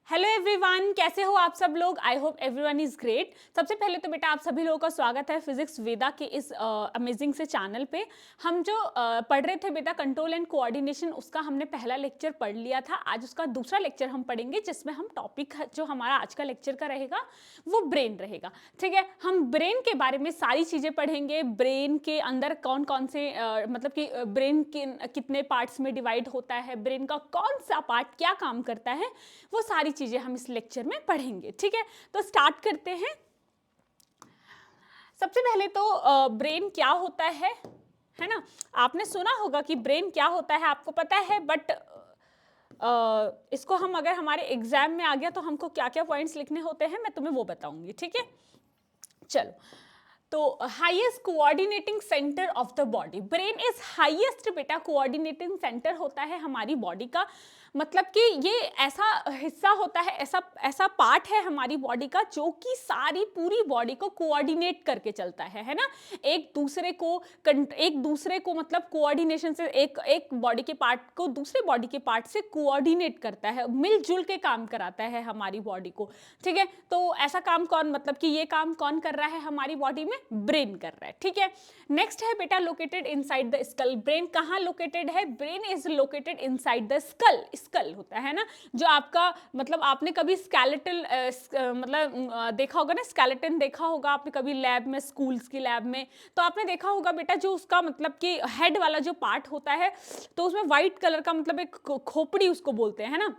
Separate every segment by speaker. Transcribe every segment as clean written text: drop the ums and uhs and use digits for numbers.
Speaker 1: Hello everyone, कैसे हो आप सब लोग। I hope everyone is great. सबसे पहले तो बेटा आप सभी लोगों का स्वागत है फिजिक्स वेदा के इस अमेजिंग से चैनल पे। हम जो पढ़ रहे थे बेटा कंट्रोल एंड कोऑर्डिनेशन, उसका हमने पहला लेक्चर पढ़ लिया था। आज उसका दूसरा लेक्चर हम पढ़ेंगे जिसमें हम टॉपिक जो हमारा आज का लेक्चर का रहेगा वो ब्रेन रहेगा। ठीक है, हम ब्रेन के बारे में सारी चीज़ें पढ़ेंगे। ब्रेन के अंदर कौन कौन से मतलब कि ब्रेन के कितने पार्ट्स में डिवाइड होता है, ब्रेन का कौन सा पार्ट क्या काम करता है, वो सारी चीजें हम इस लेक्चर में पढ़ेंगे। ठीक है, तो स्टार्ट करते हैं। सबसे पहले तो ब्रेन क्या होता है ना। आपने सुना होगा कि ब्रेन क्या होता है, आपको पता है, बट इसको हम अगर हमारे एग्जाम में आ गया तो हमको क्या क्या पॉइंट्स लिखने होते हैं मैं तुम्हें वो बताऊंगी। ठीक है, चलो। तो highest coordinating centre of the body, brain is highest बेटा कोऑर्डिनेटिंग सेंटर होता है हमारी बॉडी का। मतलब कि ये ऐसा हिस्सा होता है, ऐसा पार्ट है हमारी बॉडी का जो कि सारी पूरी बॉडी को कोऑर्डिनेट करके चलता है ना। एक दूसरे को मतलब कोऑर्डिनेशन से एक बॉडी के पार्ट को दूसरे बॉडी के पार्ट से कोऑर्डिनेट करता है, मिलजुल के काम कराता है हमारी बॉडी को। ठीक है, तो ऐसा काम कौन, मतलब कि ये काम कौन कर रहा है हमारी बॉडी में, ब्रेन कर रहा है। ठीक है, नेक्स्ट है बेटा located inside the skull. Brain कहाँ लोकेटेड है, brain is located inside the skull. Skull होता है ना जो आपका, मतलब आपने कभी स्केलेटल मतलब देखा होगा ना, स्केलेटन देखा होगा आपने कभी लैब में, स्कूल्स की लैब में, तो आपने देखा होगा बेटा जो उसका मतलब कि हेड वाला जो पार्ट होता है, तो उसमें व्हाइट कलर का मतलब एक खोपड़ी उसको बोलते हैं ना।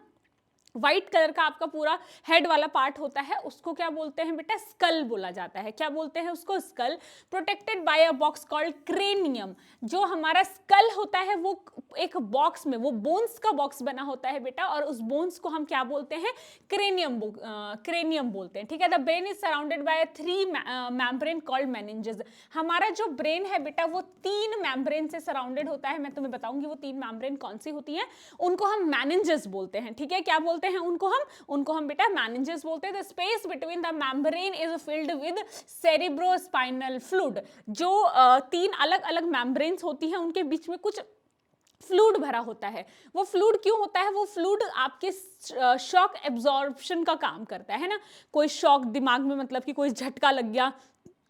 Speaker 1: व्हाइट कलर का आपका पूरा हेड वाला पार्ट होता है, उसको क्या बोलते हैं बेटा, स्कल बोला जाता है। क्या बोलते हैं उसको, skull. Protected by a box called cranium. जो हमारा स्कल होता है वो एक बॉक्स में, वो बोन्स का बॉक्स बना होता है बेटा, और उस बोन्स को हम क्या बोलते हैं, क्रेनियम बोलते हैं। ठीक है, the brain is surrounded by 3 membrane called meninges. हमारा जो ब्रेन है बेटा वो 3 मेम्ब्रेन से सराउंडेड होता है। मैं तुम्हें बताऊंगी वो 3 मेम्ब्रेन कौन सी होती हैं, उनको हम मेनिंजेस बोलते हैं। ठीक है, क्या बोलते हैं उनको हम बेटा मेनिंजेस बोलते हैं। The space between the membrane is filled with cerebrospinal fluid. जो 3 अलग अलग मेम्ब्रेन्स होती हैं उनके बीच में कुछ फ्लूइड भरा होता है। वो फ्लूइड क्यों होता है, वो फ्लूइड आपके शॉक एब्जॉर्प्शन का काम करता है ना। कोई शॉक दिमाग में, मतलब कि कोई झटका लग गया,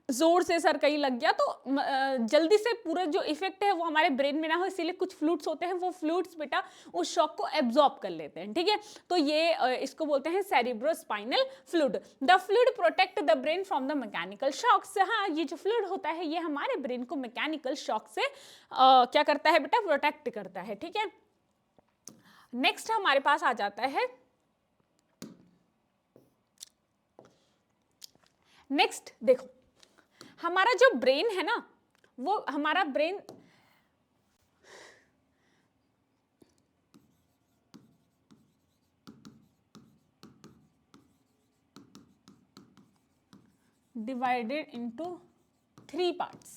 Speaker 1: जोर से सर कहीं लग गया, तो जल्दी से पूरा जो इफेक्ट है वो हमारे ब्रेन में ना हो, इसीलिए कुछ फ्लूइड्स होते हैं, वो फ्लूइड्स बेटा उस शॉक को एब्जॉर्ब कर लेते हैं। ठीक है, तो ये इसको बोलते हैं cerebrospinal fluid. The fluid protect the brain from the mechanical shocks. हाँ, ये जो फ्लूइड होता है ये हमारे ब्रेन को मैकेनिकल शॉक से क्या करता है बेटा, प्रोटेक्ट करता है। ठीक है, नेक्स्ट हमारे पास आ जाता है, नेक्स्ट देखो, हमारा जो ब्रेन है ना, वो हमारा brain divided into 3 parts.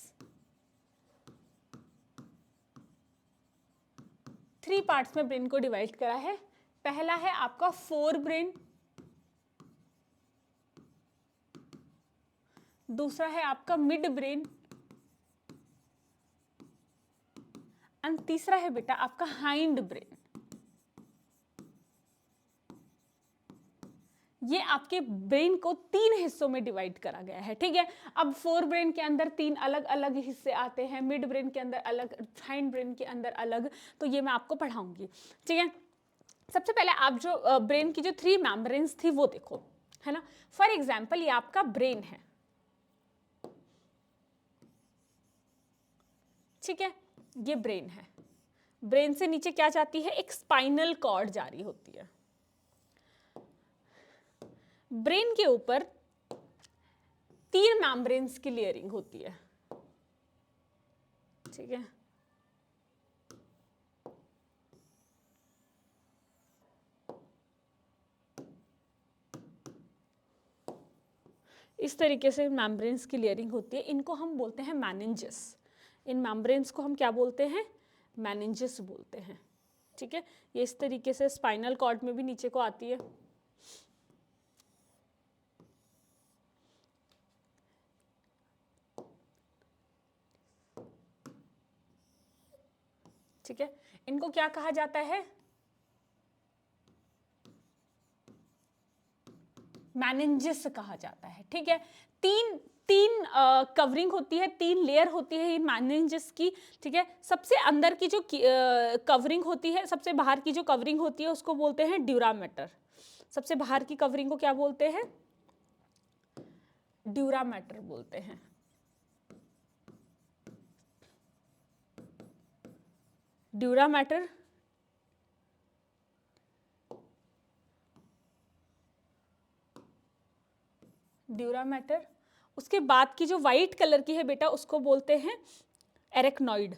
Speaker 1: 3 parts में ब्रेन को डिवाइड करा है। पहला है आपका फोर ब्रेन, दूसरा है आपका मिड ब्रेन, एंड तीसरा है बेटा आपका हाइंड ब्रेन। ये आपके ब्रेन को 3 हिस्सों में डिवाइड करा गया है। ठीक है, अब फोर ब्रेन के अंदर 3 अलग अलग हिस्से आते हैं, मिड ब्रेन के अंदर अलग, हाइंड ब्रेन के अंदर अलग, तो ये मैं आपको पढ़ाऊंगी। ठीक है, सबसे पहले आप जो ब्रेन की जो 3 मेम्ब्रेन्स थी वो देखो, है ना। फॉर एग्जाम्पल ये आपका ब्रेन है, ठीक है, ये ब्रेन है। ब्रेन से नीचे क्या जाती है, एक स्पाइनल कॉर्ड जारी होती है। ब्रेन के ऊपर 3 मेम्ब्रेन्स की लेयरिंग होती है। ठीक है, इस तरीके से मेम्ब्रेन्स की लेयरिंग होती है। इनको हम बोलते हैं मेनिंजेस। इन मेम्ब्रेन्स को हम क्या बोलते हैं, मेनिंजेस बोलते हैं। ठीक है, ये इस तरीके से स्पाइनल कॉर्ड में भी नीचे को आती है। ठीक है, इनको क्या कहा जाता है, मैनेंजिस कहा जाता है, ठीक है। तीन कवरिंग होती है, 3 लेयर होती है मैनेंजिस की, ठीक है। सबसे अंदर की जो कवरिंग होती है, सबसे बाहर की जो कवरिंग होती है उसको बोलते हैं ड्यूरामेटर। सबसे बाहर की कवरिंग को क्या बोलते हैं? ड्यूरामेटर बोलते हैं। Dura mater dura mater. उसके बाद की जो वाइट कलर की है बेटा उसको बोलते हैं एरेक्नॉइड।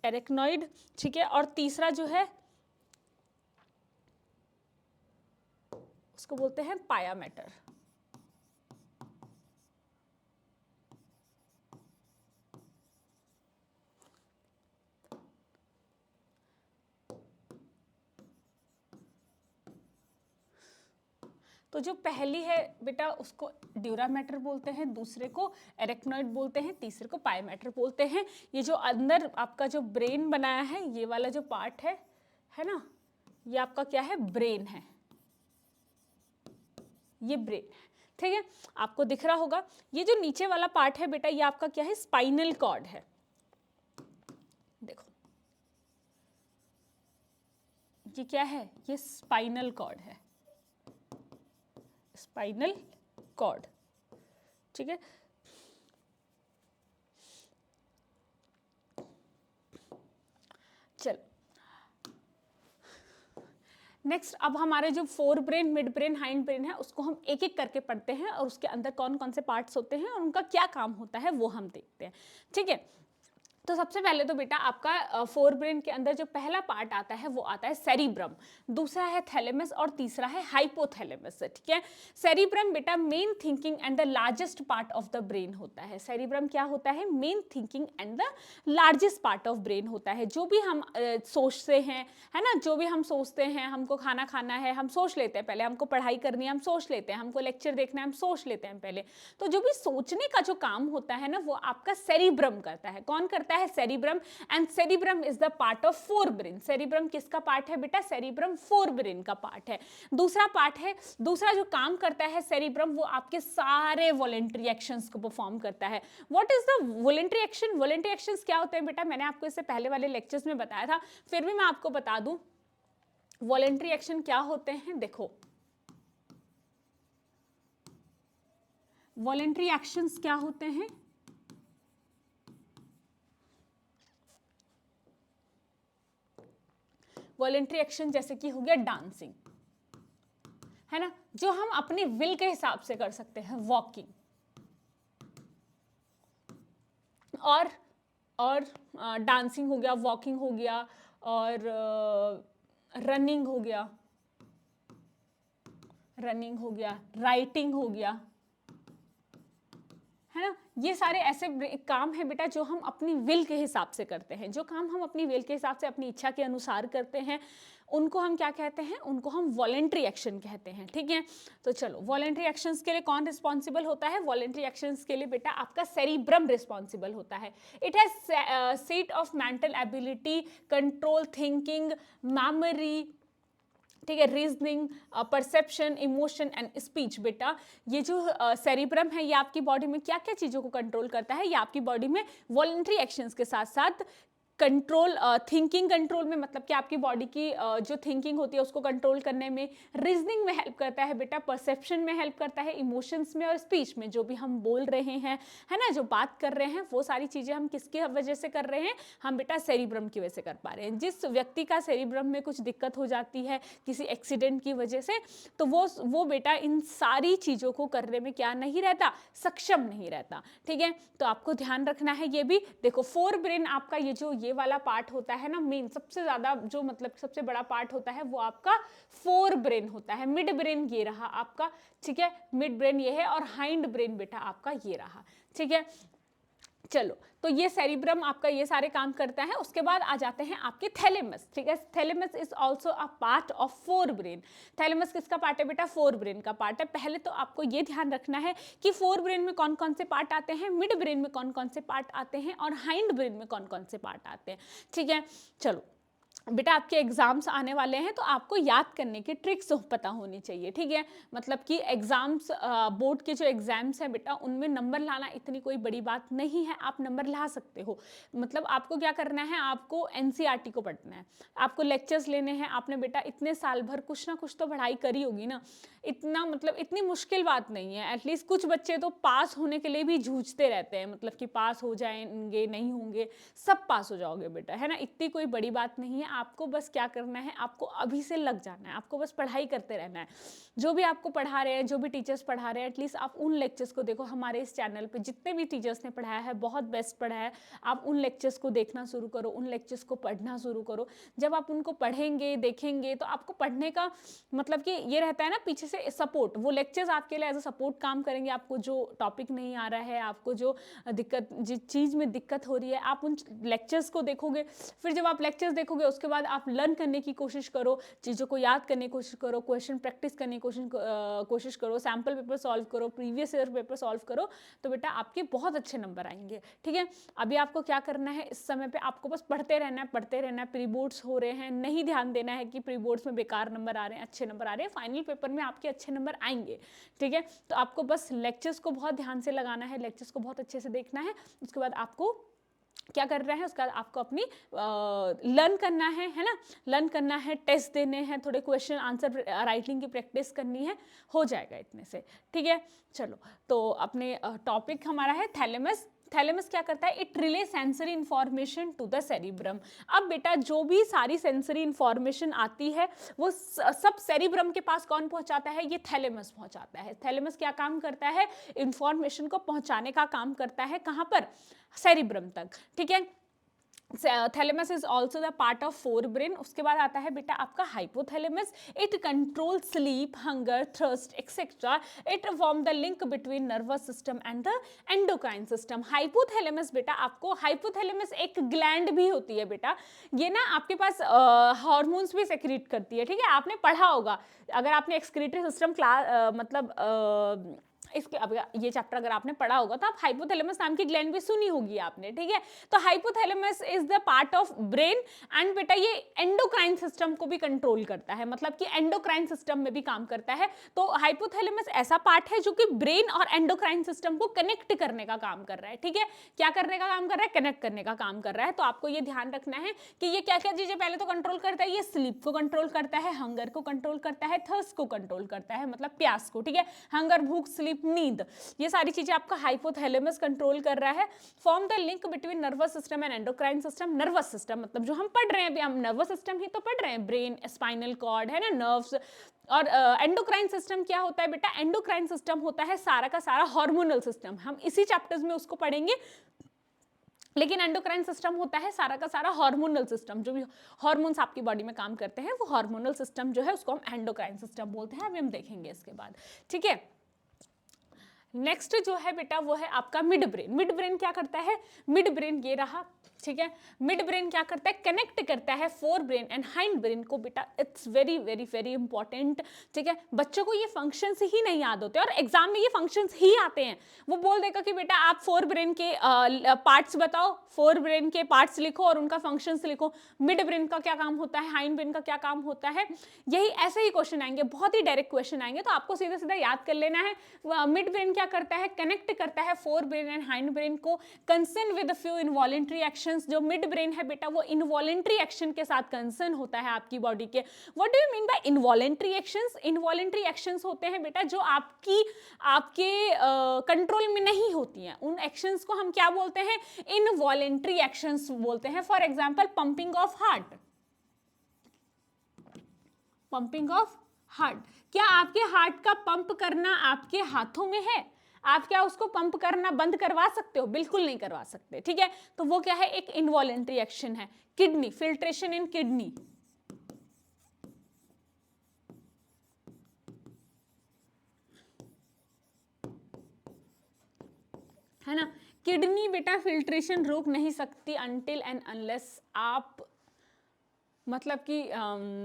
Speaker 1: एरेक्नॉइड, ठीक है। और तीसरा जो है उसको बोलते हैं पायामेटर। तो जो पहली है बेटा उसको ड्यूरामेटर बोलते हैं, दूसरे को एरेक्नॉइड बोलते हैं, तीसरे को पायामेटर बोलते हैं। ये जो अंदर आपका जो ब्रेन बनाया है, ये वाला जो पार्ट है ना, ये आपका क्या है? ब्रेन है, ये ब्रेन है, ठीक है। आपको दिख रहा होगा ये जो नीचे वाला पार्ट है बेटा, ये आपका क्या है? स्पाइनल कॉर्ड है। देखो ये क्या है? ये स्पाइनल कॉर्ड है, स्पाइनल कॉर्ड, ठीक है। चलो नेक्स्ट, अब हमारे जो fore brain, mid brain, hind brain है उसको हम एक एक करके पढ़ते हैं और उसके अंदर कौन कौन से पार्ट्स होते हैं और उनका क्या काम होता है वो हम देखते हैं, ठीक है। तो सबसे पहले तो बेटा आपका फोर ब्रेन के अंदर जो पहला पार्ट आता है वो आता है सेरिब्रम, दूसरा है थैलेमस और तीसरा है हाइपोथैलेमस, ठीक है। सेरिब्रम बेटा main thinking and the largest part of the brain होता है। सेरिब्रम क्या होता है? Main thinking and the largest part of brain होता है। जो भी हम सोचते हैं, है ना, जो भी हम सोचते हैं, हमको खाना खाना है हम सोच लेते हैं पहले, हमको पढ़ाई करनी है हम सोच लेते हैं, हमको लेक्चर देखना है हम सोच लेते हैं पहले। तो जो भी सोचने का जो काम होता है ना वो आपका सेरिब्रम करता है। कौन करता है? Cerebrum. And cerebrum is the part of fore brain. Cerebrum किसका पार्ट है बेटा? सेरिब्रम फोर ब्रेन का पार्ट है। दूसरा पार्ट है, दूसरा जो काम करता है सेरिब्रम, वो आपके सारे वॉलेंट्री एक्शंस को परफॉर्म करता है। What is the voluntary action? Voluntary actions क्या होते हैं बेटा? मैंने आपको इससे पहले वाले लेक्चर्स में बताया था, फिर भी मैं आपको बता दूं वॉलेंट्री एक्शन क्या होते हैं। देखो वॉलेंट्री एक्शंस क्या होते हैं? वॉलेंट्री एक्शन जैसे कि हो गया डांसिंग, है ना, जो हम अपनी विल के हिसाब से कर सकते हैं। वॉकिंग और डांसिंग हो गया, वॉकिंग हो गया और रनिंग हो गया, राइटिंग हो गया, है ना। ये सारे ऐसे काम हैं बेटा जो हम अपनी विल के हिसाब से करते हैं। जो काम हम अपनी विल के हिसाब से अपनी इच्छा के अनुसार करते हैं उनको हम क्या कहते हैं? उनको हम वॉलेंट्री एक्शन कहते हैं, ठीक है। तो चलो वॉलेंट्री एक्शंस के लिए कौन रिस्पॉन्सिबल होता है? वॉलेंट्री एक्शंस के लिए बेटा आपका सेरिब्रम रिस्पॉन्सिबल होता है। It has seat of mental ability, control, thinking, memory, ठीक है, reasoning, perception, emotion and speech. बेटा ये जो सेरिब्रम है ये आपकी बॉडी में क्या क्या चीज़ों को कंट्रोल करता है? ये आपकी बॉडी में वॉलंटरी एक्शंस के साथ साथ कंट्रोल, थिंकिंग कंट्रोल में, मतलब कि आपकी बॉडी की जो थिंकिंग होती है उसको कंट्रोल करने में, रीजनिंग में हेल्प करता है बेटा, परसेप्शन में हेल्प करता है, इमोशंस में और स्पीच में। जो भी हम बोल रहे हैं, है ना, जो बात कर रहे हैं, वो सारी चीज़ें हम किसकी वजह से कर रहे हैं? हम बेटा सेरिब्रम की वजह से कर पा रहे हैं। जिस व्यक्ति का सेरिब्रम में कुछ दिक्कत हो जाती है किसी एक्सीडेंट की वजह से, तो वो बेटा इन सारी चीज़ों को करने में क्या नहीं रहता? सक्षम नहीं रहता, ठीक है। तो आपको ध्यान रखना है ये भी। देखो फोर ब्रेन आपका ये वाला पार्ट होता है ना, मेन सबसे ज्यादा जो मतलब सबसे बड़ा पार्ट होता है वो आपका फोर ब्रेन होता है। मिड ब्रेन ये रहा आपका, ठीक है, मिड ब्रेन ये है और हाइंड ब्रेन बेटा आपका ये रहा, ठीक है। चलो, तो ये सेरिब्रम आपका ये सारे काम करता है। उसके बाद आ जाते हैं आपके थैलेमस, ठीक है। Thalamus is also a part of fore brain. Thalamus किसका पार्ट है बेटा? फोर ब्रेन का पार्ट है। पहले तो आपको ये ध्यान रखना है कि फोर ब्रेन में कौन कौन से पार्ट आते हैं, मिड ब्रेन में कौन कौन से पार्ट आते हैं और हाइंड ब्रेन में कौन कौन से पार्ट आते हैं, ठीक है। चलो बेटा, आपके एग्जाम्स आने वाले हैं तो आपको याद करने की ट्रिक्स पता होनी चाहिए, ठीक है। मतलब कि एग्जाम्स, बोर्ड के जो एग्जाम्स हैं बेटा, उनमें नंबर लाना इतनी कोई बड़ी बात नहीं है, आप नंबर ला सकते हो। मतलब आपको क्या करना है, आपको एनसीईआरटी को पढ़ना है, आपको लेक्चर्स लेने हैं। आपने बेटा इतने साल भर कुछ ना कुछ तो पढ़ाई करी होगी ना, इतना मतलब इतनी मुश्किल बात नहीं है। एटलीस्ट कुछ बच्चे तो पास होने के लिए भी जूझते रहते हैं, मतलब कि पास हो जाएंगे, नहीं होंगे, सब पास हो जाओगे बेटा, है ना। इतनी कोई बड़ी बात नहीं है। आपको बस क्या करना है, आपको अभी से लग जाना है, आपको बस पढ़ाई करते रहना है। जो भी आपको पढ़ा रहे हैं, जो भी टीचर्स पढ़ा रहे हैं, एटलीस्ट आप उन लेक्चर्स को देखो। हमारे इस चैनल पे जितने भी टीचर्स ने पढ़ाया है, बहुत बेस्ट पढ़ाया है। आप उन लेक्चर्स को देखना शुरू करो, उन लेक्चर्स को पढ़ना शुरू करो। जब आप उनको पढ़ेंगे, देखेंगे, तो आपको पढ़ने का मतलब कि ये रहता है ना पीछे से सपोर्ट। वो लेक्चर्स आपके लिए एज अ सपोर्ट काम करेंगे। आपको जो टॉपिक नहीं आ रहा है, आपको जो दिक्कत, जिस चीज़ में दिक्कत हो रही है, आप उन लेक्चर्स को देखोगे। फिर जब आप लेक्चर्स देखोगे, उसके बाद आप लर्न करने की कोशिश करो, चीज़ों को याद करने की कोशिश करो, क्वेश्चन प्रैक्टिस करने की कोशिश करो, सैम्पल पेपर सॉल्व करो, प्रीवियस ईयर पेपर सॉल्व करो, तो बेटा आपके बहुत अच्छे नंबर आएंगे, ठीक है। अभी आपको क्या करना है, इस समय पे आपको बस पढ़ते रहना है, पढ़ते रहना है। प्री बोर्ड्स हो रहे हैं, नहीं ध्यान देना है कि प्री बोर्ड्स में बेकार नंबर आ रहे हैं, अच्छे नंबर आ रहे हैं। फाइनल पेपर में आपके अच्छे नंबर आएंगे, ठीक है। तो आपको बस लेक्चर्स को बहुत ध्यान से लगाना है, लेक्चर्स को बहुत अच्छे से देखना है। उसके बाद आपको क्या कर रहे हैं, उसका आपको अपनी लर्न करना है ना, लर्न करना है, टेस्ट देने हैं, थोड़े क्वेश्चन आंसर राइटिंग की प्रैक्टिस करनी है, हो जाएगा इतने से, ठीक है। चलो, तो अपने टॉपिक हमारा है थैलेमस। थैलेमस क्या करता है, it relay sensory information to the cerebrum. अब बेटा जो भी सारी सेंसरी इंफॉर्मेशन आती है, वो सब सेरिब्रम के पास कौन पहुंचाता है, ये थैलेमस पहुंचाता है। थैलेमस क्या काम करता है, इंफॉर्मेशन को पहुंचाने का काम करता है, कहां पर, सेरिब्रम तक, ठीक है। Thalamus is also the part of forebrain. उसके बाद आता है बेटा आपका hypothalamus. It control sleep, hunger, thirst etcetera. It form the link between nervous system and the endocrine system. Hypothalamus बेटा, आपको हाइपोथैलेमस एक ग्लैंड भी होती है बेटा, ये ना आपके पास हार्मोन्स भी सेक्रेट करती है, ठीक है। आपने पढ़ा होगा, अगर आपने एक्सक्रीटरी सिस्टम क्लास मतलब इसके अब ये चैप्टर अगर आपने पढ़ा होगा तो आप हाइपोथैलेमस नाम की ग्लैंड भी सुनी होगी आपने, ठीक है। तो hypothalamus is the part of brain and बेटा ये एंडोक्राइन सिस्टम को भी कंट्रोल करता है, मतलब कि एंडोक्राइन सिस्टम में भी काम करता है। तो हाइपोथैलेमस ऐसा पार्ट है जो कि ब्रेन और एंडोक्राइन सिस्टम को कनेक्ट करने का काम कर रहा है, ठीक है। क्या करने का काम कर रहा है, कनेक्ट करने का काम कर रहा है। तो आपको ये ध्यान रखना है कि ये क्या क्या चीजें पहले तो कंट्रोल करता है, ये स्लीप को कंट्रोल करता है, हंगर को कंट्रोल करता है, थर्स्ट को कंट्रोल करता है, मतलब प्यास को, ठीक है। हंगर, भूख, स्लीप, नींद, ये सारी चीजें आपका हाइपोथैलेमस कंट्रोल कर रहा है। Form the link between nervous system and endocrine system. Nervous system मतलब जो हम पढ़ रहे हैं अभी, हम नर्वस सिस्टम ही तो पढ़ रहे हैं, ब्रेन, स्पाइनल कॉर्ड, है ना, नर्व्स। और एंडोक्राइन सिस्टम क्या होता है बेटा, एंडोक्राइन सिस्टम होता है सारा का सारा हार्मोनल सिस्टम। हम इसी चैप्टर्स में उसको पढ़ेंगे, लेकिन एंडोक्राइन सिस्टम होता है सारा का सारा हार्मोनल सिस्टम। जो भी हार्मोन्स आपकी बॉडी में काम करते हैं, वो हार्मोनल सिस्टम जो है उसको हम एंडोक्राइन सिस्टम बोलते हैं। अभी हम देखेंगे इसके बाद, ठीक है। नेक्स्ट जो है बेटा वो है आपका मिड ब्रेन। मिड ब्रेन क्या करता है, मिड ब्रेन ये रहा, ठीक है। मिड ब्रेन क्या करता है, कनेक्ट करता है fore brain and hind brain को बेटा। It's very very very important, ठीक है। बच्चों को ये फंक्शंस ही नहीं याद होते और एग्जाम में ये फंक्शंस ही आते हैं। वो बोल देगा कि बेटा आप फोर ब्रेन के पार्ट्स बताओ, फोर ब्रेन के पार्ट्स लिखो और उनका फंक्शंस लिखो। मिड ब्रेन का क्या काम होता है, हाइंड ब्रेन का क्या काम होता है, यही ऐसे ही क्वेश्चन आएंगे, बहुत ही डायरेक्ट क्वेश्चन आएंगे। तो आपको सीधा सीधा याद कर लेना है। मिड ब्रेन क्या करता है, कनेक्ट करता है fore brain and hind brain को, concern with few involuntary actions. जो मिड ब्रेन है बेटा वो इनवॉलेंट्री एक्शन के साथ कंसर्न होता है आपकी बॉडी के। What do you mean by involuntary actions? Involuntary actions होते हैं बेटा जो आपके कंट्रोल में नहीं होती हैं। उन एक्शंस को हम क्या बोलते हैं, इनवॉलेंट्री एक्शंस बोलते हैं। For example pumping of heart, pumping of heart. क्या आपके हार्ट का पंप करना आपके हाथों में है? आप क्या उसको पंप करना बंद करवा सकते हो? बिल्कुल नहीं करवा सकते, ठीक है। तो वो क्या है, एक इनवॉलेंट्री एक्शन है। किडनी, फिल्ट्रेशन इन किडनी, है ना। किडनी बेटा फिल्ट्रेशन रोक नहीं सकती अनटिल एंड अनलेस आप मतलब कि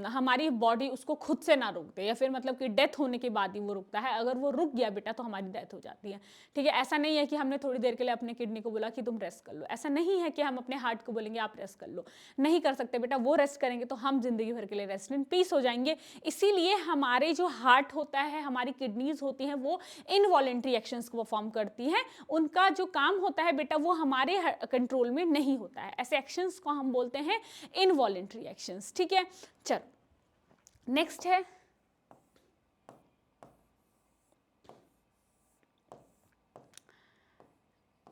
Speaker 1: हमारी बॉडी उसको खुद से ना रोक दे, या फिर मतलब कि डेथ होने के बाद ही वो रुकता है। अगर वो रुक गया बेटा तो हमारी डेथ हो जाती है, ठीक है। ऐसा नहीं है कि हमने थोड़ी देर के लिए अपने किडनी को बोला कि तुम रेस्ट कर लो, ऐसा नहीं है कि हम अपने हार्ट को बोलेंगे आप रेस्ट कर लो, नहीं कर सकते बेटा। वो रेस्ट करेंगे तो हम जिंदगी भर के लिए रेस्ट इन पीस हो जाएंगे। इसीलिए हमारे जो हार्ट होता है, हमारी किडनीज होती हैं, वो इनवॉलेंट्री एक्शंस को परफॉर्म करती हैं। उनका जो काम होता है बेटा वो हमारे कंट्रोल में नहीं होता है। ऐसे एक्शंस को हम बोलते हैं इनवॉलेंट्री एक्शंस, ठीक है। चलो नेक्स्ट है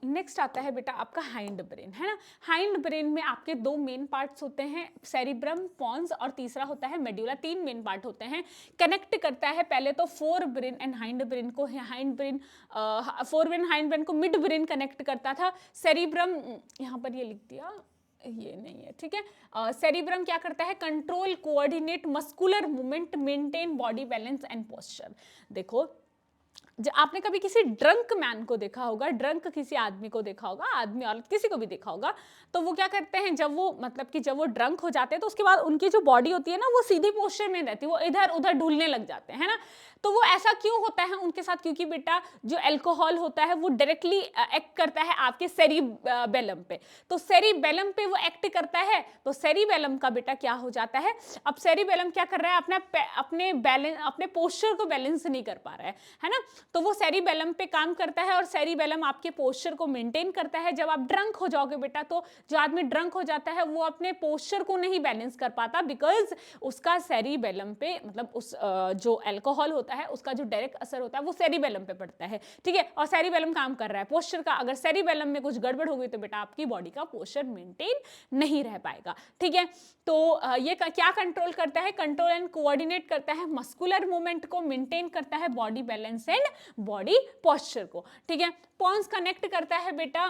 Speaker 1: नेक्स्ट आता है बेटा आपका हाइंड ब्रेन, है ना। हाइंड ब्रेन में आपके दो मेन पार्ट्स होते हैं, सेरिब्रम, पॉन्स, और तीसरा होता है मेड्यूला। तीन मेन पार्ट होते हैं। कनेक्ट करता है पहले तो fore brain and hind brain को। Hind brain fore brain hind brain को मिड ब्रेन कनेक्ट करता था। सेरिब्रम यहाँ पर ये लिख दिया, ये नहीं है, ठीक है। सेरिब्रम क्या करता है, control, coordinate muscular movement, maintain body balance and posture. देखो आपने कभी किसी ड्रंक मैन को देखा होगा, ड्रंक किसी आदमी को देखा होगा, आदमी औरत किसी को भी देखा होगा, तो वो क्या करते हैं जब वो मतलब कि जब वो ड्रंक हो जाते हैं तो उसके बाद उनकी जो बॉडी होती है ना वो सीधी पोस्चर में रहती है, वो इधर उधर ढूलने लग जाते हैं, है ना। तो वो ऐसा क्यों होता है उनके साथ, क्योंकि बेटा जो अल्कोहल होता है वो डायरेक्टली एक्ट करता है आपके सेरिबेलम पे। तो सेरिबेलम पे वो एक्ट करता है तो सेरिबेलम का बेटा क्या हो जाता है, अब सेरिबेलम क्या कर रहा है, अपने पोस्चर को बैलेंस नहीं कर पा रहा है ना। तो वो सेरिबेलम पे काम करता है और सेरिबेलम आपके पोस्चर को मेंटेन करता है। जब आप ड्रंक हो जाओगे बेटा तो जो आदमी ड्रंक हो जाता है वो अपने पोस्चर को नहीं बैलेंस कर पाता, बिकॉज उसका सेरिबेलम पे मतलब उस जो अल्कोहल होता है उसका जो डायरेक्ट असर होता है वो सेरिबेलम पे पड़ता है, ठीक है। और सेरिबेलम काम कर रहा है पोस्चर का। अगर सेरिबेलम में कुछ गड़बड़ हो गई तो बेटा आपकी बॉडी का पोस्चर मेंटेन नहीं रह पाएगा, ठीक है। तो ये क्या कंट्रोल करता है, कंट्रोल एंड कोऑर्डिनेट करता है मस्कुलर मूवमेंट को, मेंटेन करता है body balance and body posture को, ठीक है। पॉन्स कनेक्ट करता है बेटा,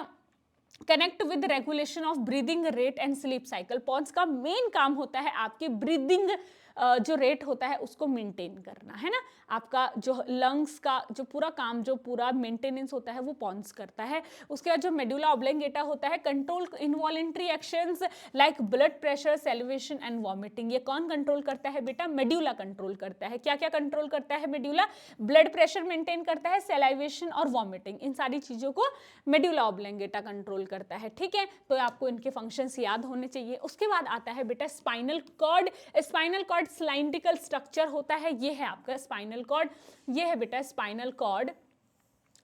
Speaker 1: connect with regulation of breathing rate and sleep cycle. Pons का मेन काम होता है आपकी ब्रीदिंग जो रेट होता है उसको मेंटेन करना, है ना। आपका जो लंग्स का जो पूरा काम, जो पूरा मेंटेनेंस होता है वो पॉन्स करता है। उसके बाद जो मेडुला ऑब्लेंगेटा होता है, control involuntary actions like blood pressure, salivation and vomiting. ये कौन कंट्रोल करता है बेटा, मेडुला कंट्रोल करता है। क्या क्या कंट्रोल करता है मेडुला, ब्लड प्रेशर मेंटेन करता है, सेलाइवेशन और वॉमिटिंग, इन सारी चीजों को मेडुला ऑब्लेंगेटा कंट्रोल करता है, ठीक है। तो आपको इनके फंक्शंस याद होने चाहिए। उसके बाद आता है बेटा spinal cord. Spinal cord cylindrical structure होता है, ये है आपका स्पाइनल कॉर्ड, ये है बेटा स्पाइनल कॉर्ड,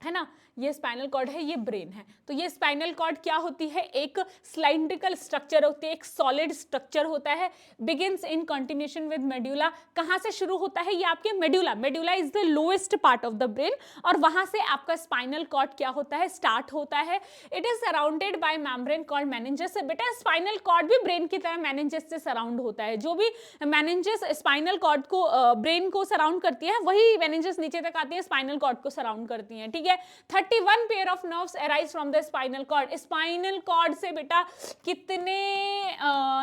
Speaker 1: है ना। ये स्पाइनल कॉर्ड है, ये ब्रेन है। तो ये स्पाइनल कॉर्ड क्या होती है, एक सिलेंड्रिकल स्ट्रक्चर होती है, एक सॉलिड स्ट्रक्चर होता है, begins in continuation with medulla. कहां से शुरू होता है, ये आपके medulla, medulla is the lowest part of the brain, और वहां से आपका स्पाइनल कॉर्ड क्या होता है, स्टार्ट होता है। It is surrounded by membrane called meninges. बेटा स्पाइनल कॉर्ड भी ब्रेन की तरह मेनिंजेस से सराउंड होता है। जो भी मेनिंजेस स्पाइनल कॉर्ड को ब्रेन को सराउंड करती है वही मेनिंजेस नीचे तक आती है, स्पाइनल कॉर्ड को सराउंड करती है, ठीक है। 31 pair of nerves arise from the spinal cord. Spinal cord से बेटा कितने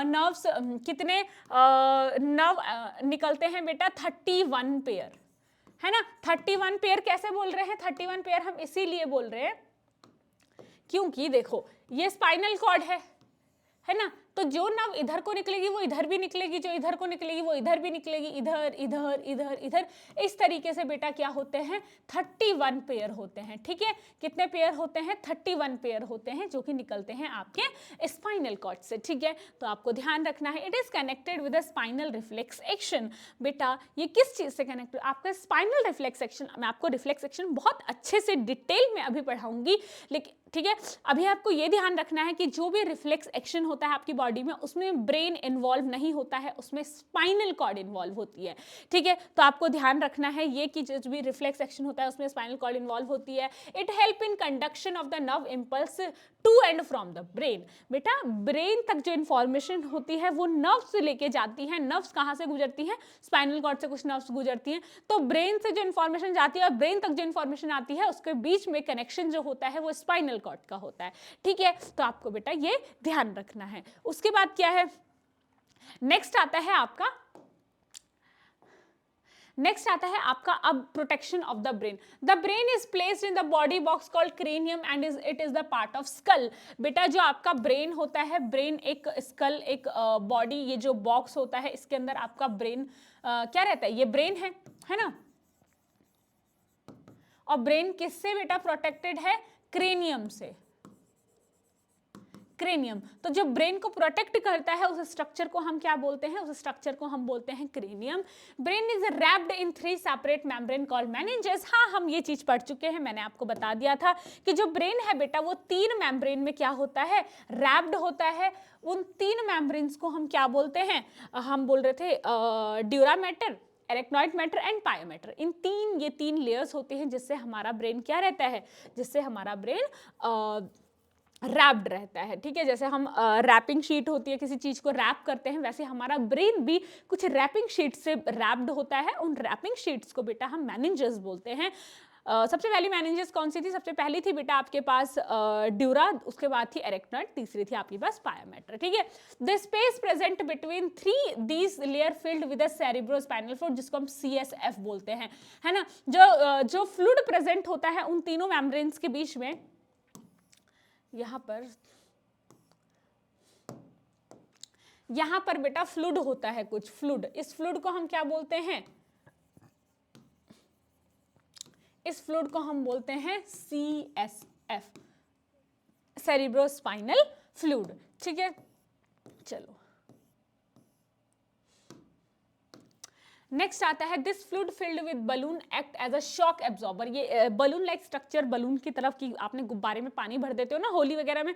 Speaker 1: नर्व्स, कितने नर्व निकलते हैं बेटा, 31 पेयर, है ना। 31 पेयर कैसे बोल रहे हैं, 31 पेयर हम इसीलिए बोल रहे हैं क्योंकि देखो ये स्पाइनल कॉर्ड है ना। तो जो नर्व इधर को निकलेगी वो इधर भी निकलेगी, जो इधर को निकलेगी वो इधर भी निकलेगी, इधर इधर इधर इधर, इस तरीके से बेटा क्या होते हैं, 31 पेयर होते हैं, ठीक है। कितने पेयर होते हैं, 31 पेयर होते हैं जो कि निकलते हैं आपके स्पाइनल कॉर्ड से, ठीक है। तो आपको ध्यान रखना है, it is connected with spinal reflex action. बेटा ये किस चीज से कनेक्टेड, आपका स्पाइनल रिफ्लेक्स एक्शन। मैं आपको रिफ्लेक्स एक्शन बहुत अच्छे से डिटेल में अभी पढ़ाऊंगी, लेकिन ठीक है अभी आपको ये ध्यान रखना है कि जो भी रिफ्लेक्स एक्शन होता है आपकी बॉडी में उसमें ब्रेन इन्वॉल्व नहीं होता है, उसमें स्पाइनल कॉर्ड इन्वॉल्व होती है, ठीक है। तो आपको ध्यान रखना है ये कि जो भी रिफ्लेक्स एक्शन होता है उसमें स्पाइनल कॉर्ड इन्वॉल्व होती है। It help in conduction of the nerve impulse to and from the brain. बेटा ब्रेन तक जो इंफॉर्मेशन होती है वो नर्व्स से लेके जाती है। नर्व्स कहाँ से गुजरती हैं, स्पाइनल कॉर्ड से कुछ नर्व्स गुजरती हैं, तो ब्रेन से जो इंफॉर्मेशन जाती है और ब्रेन तक जो इंफॉर्मेशन आती है उसके बीच में कनेक्शन जो होता है वो स्पाइनल कॉर्ड का होता है, ठीक है। तो आपको बेटा ये ध्यान रखना है। उसके बाद क्या है, नेक्स्ट आता है आपका नेक्स्ट आता है आपका अब protection of the brain. The brain is placed in the body box called cranium and it is the part of skull. बेटा जो आपका ब्रेन होता है, ब्रेन एक स्कल, एक बॉडी, ये जो बॉक्स होता है इसके अंदर आपका ब्रेन क्या रहता है, ये ब्रेन है ना. और ब्रेन किससे बेटा प्रोटेक्टेड है? क्रेनियम से. क्रेनियम. तो जो ब्रेन को प्रोटेक्ट करता है उस स्ट्रक्चर को हम क्या बोलते हैं? उस स्ट्रक्चर को हम बोलते हैं cranium. Brain is wrapped in 3 separate membrane called meninges. हाँ, हम ये चीज पढ़ चुके हैं, मैंने आपको बता दिया था कि जो ब्रेन है बेटा वो 3 मेम्ब्रेन में क्या होता है? रैप्ड होता है. उन 3 मेम्ब्रेन्स को हम क्या बोलते हैं? हम बोल रहे थे dura mater, arachnoid mater and pia mater. ये 3 लेयर्स होते हैं जिससे हमारा ब्रेन क्या रहता है? जिससे हमारा ब्रेन रैप्ड रहता है. ठीक है, जैसे हम रैपिंग शीट होती है, किसी चीज को रैप करते हैं, वैसे हमारा ब्रेन भी कुछ रैपिंग शीट से रैप्ड होता है. उन रैपिंग शीट्स को बेटा हम मेनिंजेस बोलते हैं. सबसे पहली मेनिंजेस कौन सी थी? सबसे पहली थी बेटा आपके पास ड्यूरा, उसके बाद थी एरेक्नॉइड, तीसरी थी आपके पास पायोमैटर. ठीक है, the space present between 3 these layer filled with a cerebrospinal fluid, जिसको हम CSF बोलते हैं, है ना. जो फ्लूइड प्रेजेंट होता है उन तीनों मेम्ब्रेन्स के बीच में, यहां पर बेटा फ्लूइड होता है, कुछ फ्लूइड. इस फ्लूइड को हम क्या बोलते हैं? इस फ्लूइड को हम बोलते हैं CSF, सेरिब्रोस्पाइनल फ्लूइड. ठीक है, चलो नेक्स्ट आता है this fluid filled with balloon act as a shock absorber. ये बलून लाइक स्ट्रक्चर, बलून की तरफ की आपने गुब्बारे में पानी भर देते हो ना होली वगैरह में,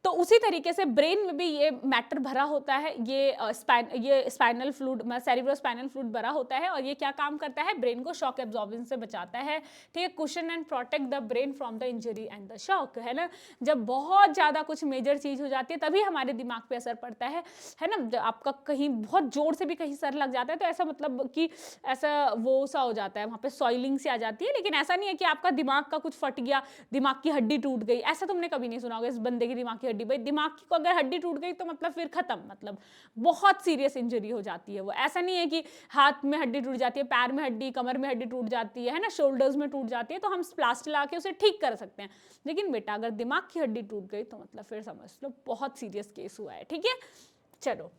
Speaker 1: तो उसी तरीके से ब्रेन में भी ये मैटर भरा होता है. ये स्पाइनल फ्लूइड, सेरिब्रोस्पाइनल फ्लूइड भरा होता है और ये क्या काम करता है? ब्रेन को शॉक एब्जॉर्बेंस से बचाता है. ठीक है, cushion and protect the brain from the injury and the shock, है ना. जब बहुत ज्यादा कुछ मेजर चीज हो जाती है तभी हमारे दिमाग पे असर पड़ता है ना. जब आपका कहीं बहुत जोर से भी कहीं सर लग जाता है तो ऐसा मतलब कि ऐसा वो सा हो जाता है, वहां पे सॉइलिंग सी आ जाती है. लेकिन ऐसा नहीं है कि आपका दिमाग का कुछ फट गया, दिमाग की हड्डी टूट गई, ऐसा तुमने कभी नहीं सुना होगा. इस बंदे की दिमाग की हड्डी, भाई दिमाग की को अगर हड्डी टूट गई तो मतलब फिर खत्म, मतलब बहुत सीरियस इंजरी हो जाती है वो. ऐसा नहीं है कि हाथ में हड्डी टूट जाती है, पैर में हड्डी, कमर में हड्डी टूट जाती है ना, शोल्डर्स में टूट जाती है तो हम प्लास्टर लगा के उसे ठीक कर सकते हैं. लेकिन बेटा अगर दिमाग की हड्डी टूट गई तो मतलब फिर समझ लो बहुत सीरियस केस हुआ है. ठीक है, चलो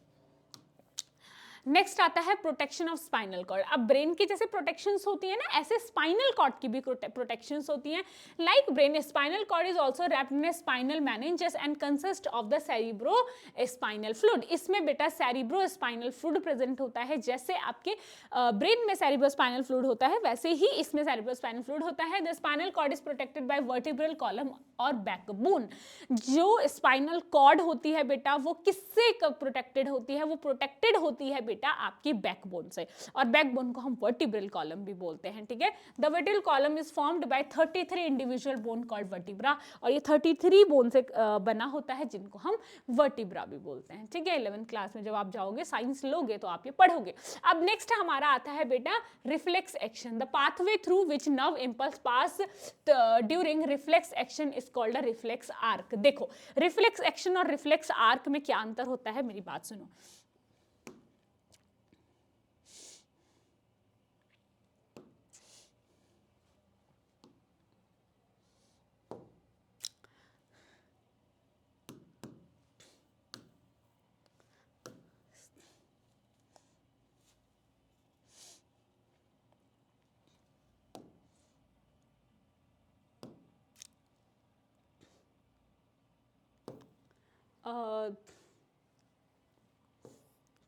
Speaker 1: नेक्स्ट आता है प्रोटेक्शन ऑफ स्पाइनल कॉर्ड. अब ब्रेन की जैसे प्रोटेक्शंस होती है ना, ऐसे स्पाइनल कॉर्ड की भी प्रोटेक्शंस होती हैं. Like brain, spinal cord is also wrapped in spinal meninges and consist of the cerebro spinal fluid. इसमें बेटा सेरिब्रो स्पाइनल फ्लूइड प्रेजेंट होता है. जैसे आपके ब्रेन में सेरिब्रो स्पाइनल फ्लूइड होता है वैसे ही इसमें सेरिब्रो स्पाइनल फ्लूइड होता है. The spinal cord is protected by vertebral column or backbone. जो स्पाइनल कॉर्ड होती है बेटा वो किससे प्रोटेक्टेड होती है? वो प्रोटेक्टेड होती है बेटा आपकी बैकबोन से, और बैकबोन को हम वर्टिब्रल कॉलम भी बोलते हैं. ठीक है, the vertebral column is formed by 33 individual bone called vertebra, और ये 33 बोन से बना होता है जिनको हम वर्टिब्रा भी बोलते हैं. ठीक है, 11th क्लास में जब आप जाओगे, साइंस लोगे तो आप ये पढ़ोगे. अब नेक्स्ट हमारा आता है बेटा reflex action. The pathway through which nerve impulse pass during reflex action is called a reflex arc. देखो रिफ्लेक्स एक्शन और रिफ्लेक्स आर्क में क्या अंतर होता है, मेरी बात सुनो.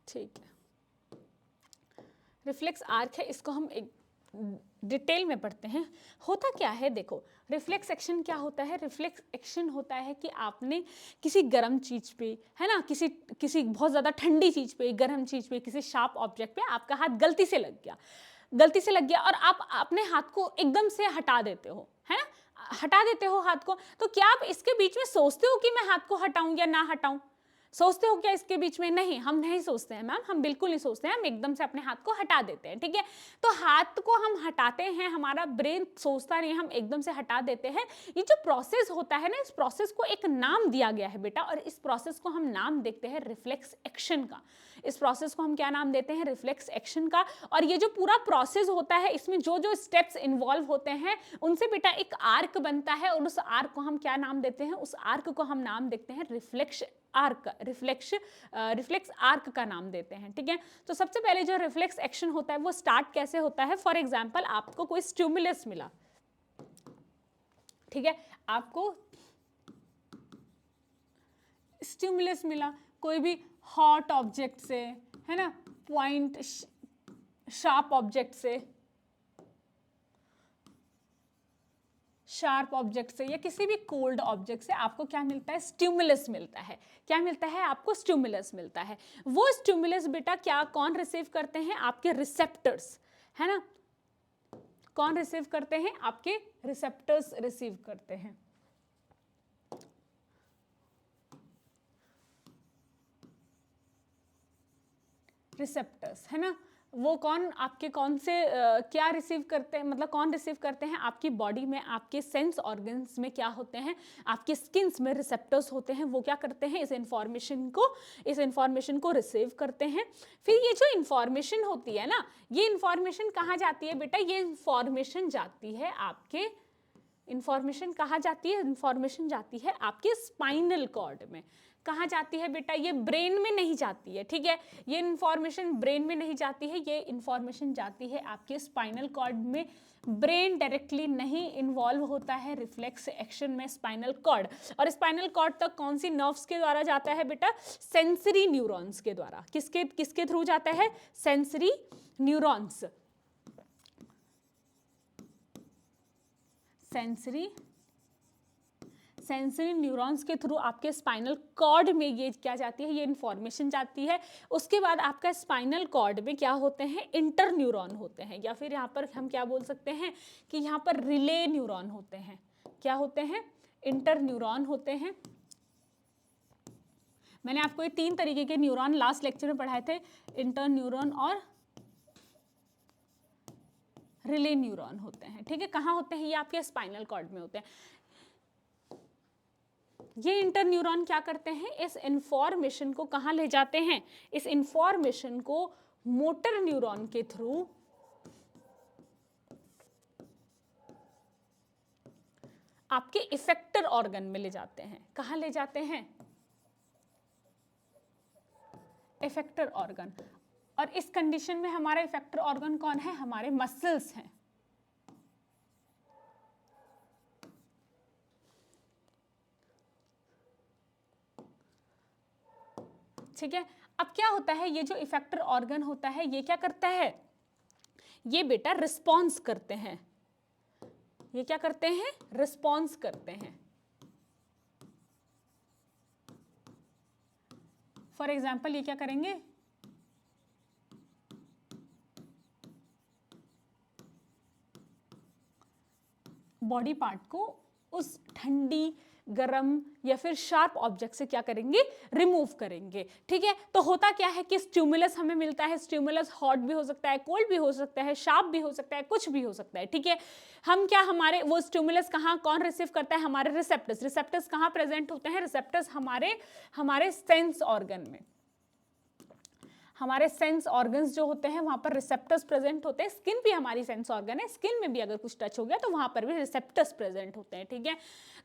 Speaker 1: ठीक है, रिफ्लेक्स आर्क है, इसको हम एक डिटेल में पढ़ते हैं. होता क्या है, देखो रिफ्लेक्स एक्शन क्या होता है? रिफ्लेक्स एक्शन होता है कि आपने किसी गर्म चीज पे, है ना, किसी बहुत ज्यादा ठंडी चीज पे, गर्म चीज पे, किसी शार्प ऑब्जेक्ट पे आपका हाथ गलती से लग गया और आप अपने हाथ को एकदम से हटा देते हो, है ना, हटा देते हो हाथ को. तो क्या आप इसके बीच में सोचते हो कि मैं हाथ को हटाऊं या ना हटाऊं? सोचते हो क्या इसके बीच में? नहीं, हम नहीं सोचते हैं मैम, हम बिल्कुल नहीं सोचते हैं, हम एकदम से अपने हाथ को हटा देते हैं, ठीक है। तो हाथ को हम हटाते हैं, हमारा ब्रेन सोचता नहीं, हम एकदम से हटा देते हैं। ये जो प्रोसेस होता है ना, इस प्रोसेस को एक नाम दिया गया है बेटा, और इस प्रोसेस को हम नाम देखते हैं रिफ्लेक्स एक्शन का। इस प्रोसेस को हम क्या नाम देते हैं? रिफ्लेक्स एक्शन का। और ये जो पूरा प्रोसेस होता है, इसमें जो जो स्टेप्स इन्वॉल्व होते हैं उनसे बेटा एक आर्क बनता है, और उस आर्क को हम क्या नाम देते हैं? उस आर्क को हम नाम देखते हैं रिफ्लेक्स आर्क, रिफ्लेक्स आर्क का नाम देते हैं, ठीक है। तो सबसे पहले जो रिफ्लेक्स एक्शन होता है वो स्टार्ट कैसे होता है? फॉर एग्जांपल आपको कोई स्टिमुलस मिला, ठीक है, आपको स्टिमुलस मिला कोई भी हॉट ऑब्जेक्ट से, है ना, पॉइंट शार्प ऑब्जेक्ट से, शार्प ऑब्जेक्ट से, या किसी भी कोल्ड ऑब्जेक्ट से आपको क्या मिलता है? स्टिमुलस मिलता है। क्या मिलता है आपको? स्टिमुलस मिलता है। वो स्टिमुलस बेटा क्या, कौन रिसीव करते हैं? आपके रिसेप्टर्स, है ना। कौन रिसीव करते हैं? आपके रिसेप्टर्स रिसीव करते हैं। रिसेप्टर्स, है ना। वो कौन, आपके कौन से क्या रिसीव करते हैं, मतलब कौन रिसीव करते हैं? आपकी बॉडी में, आपके सेंस ऑर्गन्स में क्या होते हैं? आपके स्किन्स में रिसेप्टर्स होते हैं। वो क्या करते हैं? इस इंफॉर्मेशन को रिसीव करते हैं। फिर ये जो इंफॉर्मेशन होती है ना, ये इंफॉर्मेशन कहाँ जाती है बेटा? ये इंफॉर्मेशन जाती है आपके, इंफॉर्मेशन कहाँ जाती है? इंफॉर्मेशन जाती है आपके स्पाइनल कॉर्ड में। कहाँ जाती है बेटा? ये ब्रेन में नहीं जाती है, ठीक है। ये इंफॉर्मेशन ब्रेन में नहीं जाती है, ये इंफॉर्मेशन जाती है आपके स्पाइनल कॉर्ड में। ब्रेन डायरेक्टली नहीं इन्वॉल्व होता है रिफ्लेक्स एक्शन में, स्पाइनल कॉर्ड। और स्पाइनल कॉर्ड तक कौन सी नर्व्स के द्वारा जाता है बेटा? सेंसरी न्यूरॉन्स के द्वारा। किसके किसके थ्रू जाता है? Sensory neurons. सेंसरी न्यूरॉन्स के थ्रू आपके स्पाइनल कॉर्ड में ये क्या जाती है? ये इंफॉर्मेशन जाती है। उसके बाद आपका स्पाइनल कॉर्ड में क्या होते हैं? इंटर न्यूरॉन होते हैं, या फिर यहाँ पर हम क्या बोल सकते हैं कि यहाँ पर रिले न्यूरॉन होते हैं। क्या होते हैं? इंटर न्यूरॉन होते हैं। मैंने आपको ये 3 तरीके के न्यूरॉन लास्ट लेक्चर में पढ़ाए थे, इंटर न्यूरॉन और रिले न्यूरॉन होते हैं, ठीक है। कहाँ होते हैं? ये आपके स्पाइनल कॉर्ड में होते हैं। ये इंटर न्यूरॉन क्या करते हैं? इस इंफॉर्मेशन को कहाँ ले जाते हैं? इस इंफॉर्मेशन को मोटर न्यूरॉन के थ्रू आपके इफेक्टर ऑर्गन में ले जाते हैं। कहाँ ले जाते हैं? Effector organ. और इस कंडीशन में हमारा इफेक्टर ऑर्गन कौन है? हमारे मसल्स हैं। ठीक है। अब क्या होता है? ये जो इफेक्टर ऑर्गन होता है ये क्या करता है? ये बेटा रिस्पॉन्स करते हैं। ये क्या करते हैं? रिस्पॉन्स करते हैं। फॉर एग्जाम्पल ये क्या करेंगे? बॉडी पार्ट को उस ठंडी, गरम या फिर शार्प ऑब्जेक्ट से क्या करेंगे? रिमूव करेंगे, ठीक है। तो होता क्या है कि स्टिमुलस हमें मिलता है। स्टिमुलस हॉट भी हो सकता है, कोल्ड भी हो सकता है, शार्प भी हो सकता है, कुछ भी हो सकता है, ठीक है। हम क्या, हमारे वो स्टिमुलस कहाँ, कौन रिसीव करता है? हमारे रिसेप्टर्स। रिसेप्टर्स कहाँ प्रेजेंट होते हैं? रिसेप्टर्स हमारे सेंस ऑर्गन में, हमारे सेंस ऑर्गन्स जो होते हैं वहां पर रिसेप्टर्स प्रेजेंट होते हैं। स्किन भी हमारी सेंस ऑर्गन है, स्किन में भी अगर कुछ टच हो गया तो वहां पर भी रिसेप्टर्स प्रेजेंट होते हैं, ठीक है।